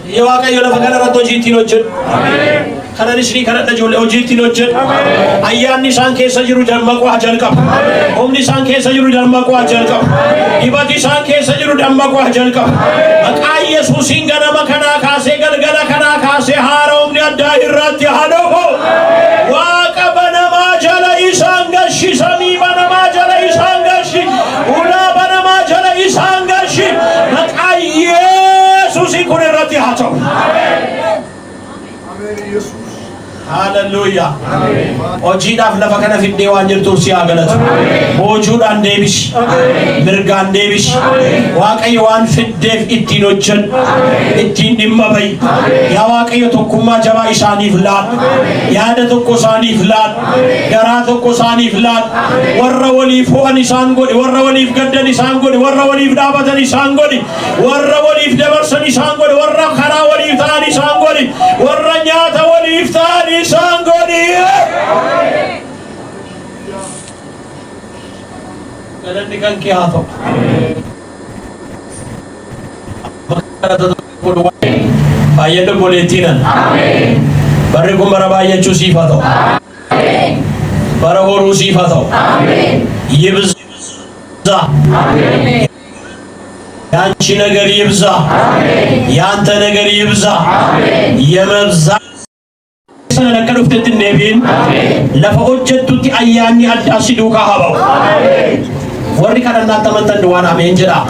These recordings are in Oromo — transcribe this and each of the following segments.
يواقع يولا فكنا رتو جيتي نوجد خنا نشري خنا نجول أو جيتي نوجد أيام نشان كيس جرو جرما كوا جلكم هم نشان كيس جرو جرما كوا جلكم إبادي نشان كيس جرو جرما كوا جلكم أكاي يسوع سينغنا ما خنا كاسه غلغلا خنا كاسه هاروم نيادا إرات يهانو واقع بنا ما جلا إسانغشي سامي بنا ما جلا إسانغشي ولا بنا ما جلا إسانغشي أكاي يسوع سيكون إرات يهاتو Hallelujah. Ojiidhaaf lafa kana fiddee waan jirtuuf si haa galatu. Boojuudhaan deebishi. Mirgaan deebishi. Waaqayyo waan fiddeef ittiin hojjedhu. Ittiin dhimma bahi. Yaa Waaqayyo tokkummaa jabaa isaaniif laadhu. Yaada tokko isaaniif laadhu. Garaa tokko isaaniif laadhu. Warra waliif ho'an isaan godhi. Warra waliif gaddan isaan godhi. Warra waliif dhaabatan isaan godhi. Warra waliif dabarsan isaan godhi. Warra karaa waliif ta'an isaan godhi. Warra nyaata waliif ta'an Sangoni. Kalan nikan kya to? Bayan to boleh tinan. Baru kumara bayan cuci fato. Baru horusi fato. Yibza. Yanchi negeri yibza. Yanta negeri yibza. Yemabza. Sana nakal uftetin nebin, lafa hojjetutti ayyaanni adda si duukaa habaa'u. Warri kadhannaa tamantan duwwaan ameen jedha.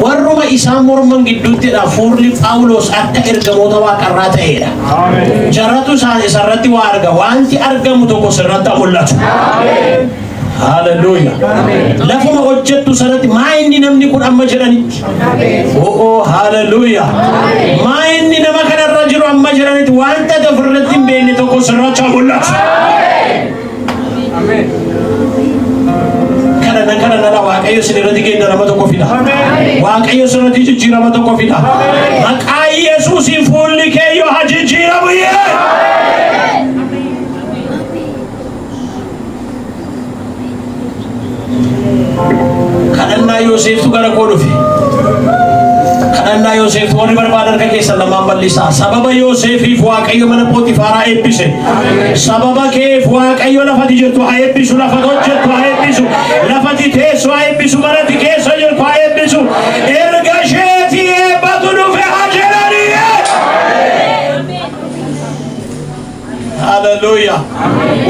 Warruma isaan morman gidduuttidha fuulli Phaawulos akka ergamoota waaqarraa ta'edha. Jarratu isarratti waa arga wanti argamu tokko sirratti mul'atu. Hallelujah. Lafuma hojjettu sanatti maa inni namni kun amma jedhanitti. Oh hallelujah. Maa inni nama kanarra jiru amma jedhanitti wanta gafirratti hin beekne tokko sirracha mul'atu. Amen. Kana nana Waaqayyo sinirratti kenna nama tokko fida. Waaqayyo sinirratti jijjiirama tokko fida. Maqaa Yesuusiin fuulli kee yoo haa jijjiiramu yee. Kadhannaa Yooseftu gara koo dhufe. Kadhannaa Yooseftu warri barbaadan harka keessan lamaan bal'isaa. Sababa Yoosefiif Waaqayyo mana Pootifaaraa eebbise. Sababa keef Waaqayyo lafati jirtu haa eebbisu. Lafati hojjettu haa eebbisu. Lafati teessu haa eebbisu. Manatti keessa jirtu haa eebbisu. Erga isheetii eebbatu dhufe haa jedhanii. Hallelujah.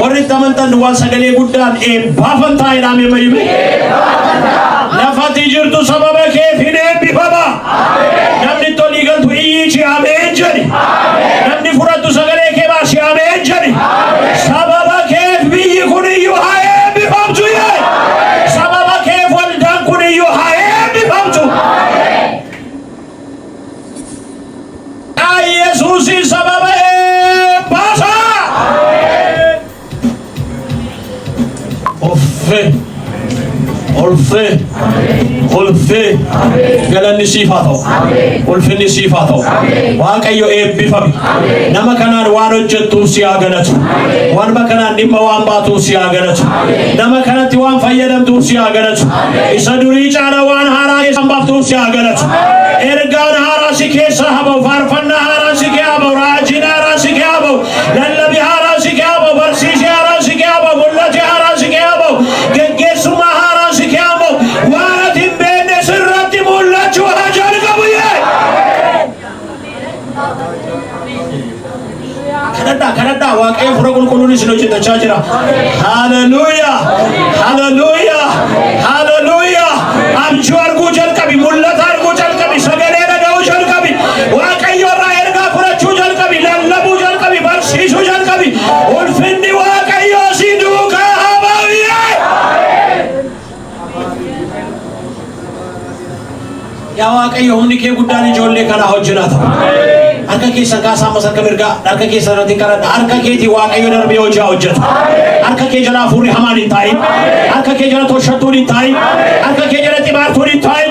Warri tamantan waan sagalee guddaan eebbaafan taa'edhaan eebbifame. Lafati jirtu sababa keef hin eebbifama. Namni tolii galtu iyyichi ameen jedhi. Namni fudhattu sagalee kee baasi ameen jedhi. Sababa keef biyyi kun iyyuu haa eebbifamtu yee. Sababa keef waldaan kun iyyuu haa eebbifamtu. Yesuusi sababa eebbaasa. Olfe galanni siifaa ulfinni siifaa Waaqayyo eebbifame nama kanaan waan hojjettuuf si haa galatu waan kanaan dhimma waan baatuuf si haa galatu nama kanatti waan fayyadamtuuf si haa galatu isa durii caala waan haaraa keessan baaftuuf si haa galatu ergaan haaraa si keessa habaa'u faarfannaa haaraa si kee habaa'u raajiin haaraa si kee habaa'u lallabii haaraa si kee habaa'u barsiisii haaraa si kee habaa'u mul'ati haaraa si kee habaa'u geggeessummaa haaraa si kee habaa'u waan ati hin beekne sirratti mul'achuu haa jalqabu yee. Kadhadhaa Waaqayyo fura qulqulluun isin hojjetachaa jira. Hallelujah. Hallelujah. Hallelujah. Abjuu arguu jalqabi mul'ata arguu jalqabi sagalee dhaga'uu jalqabi Waaqayyo irraa ergaa fudhachuu jalqabi lallabuu jalqabi barsiisuu jalqabi ulfinni Waaqayyo si duukaa haa ba'u yee. Yaa Waaqayyo humni kee guddaan ijoollee kana hojjenata. Harka keessa kaasaa masarka mirgaa harka keessa irratti kadhadha harka keetii Waaqayyo darbee hojii hojjeta. Harka kee jala hafuurri hamaan hin taa'in. Harka kee jala tolfattuun hin taa'in. Harka kee jala xibaartuun hin taa'in.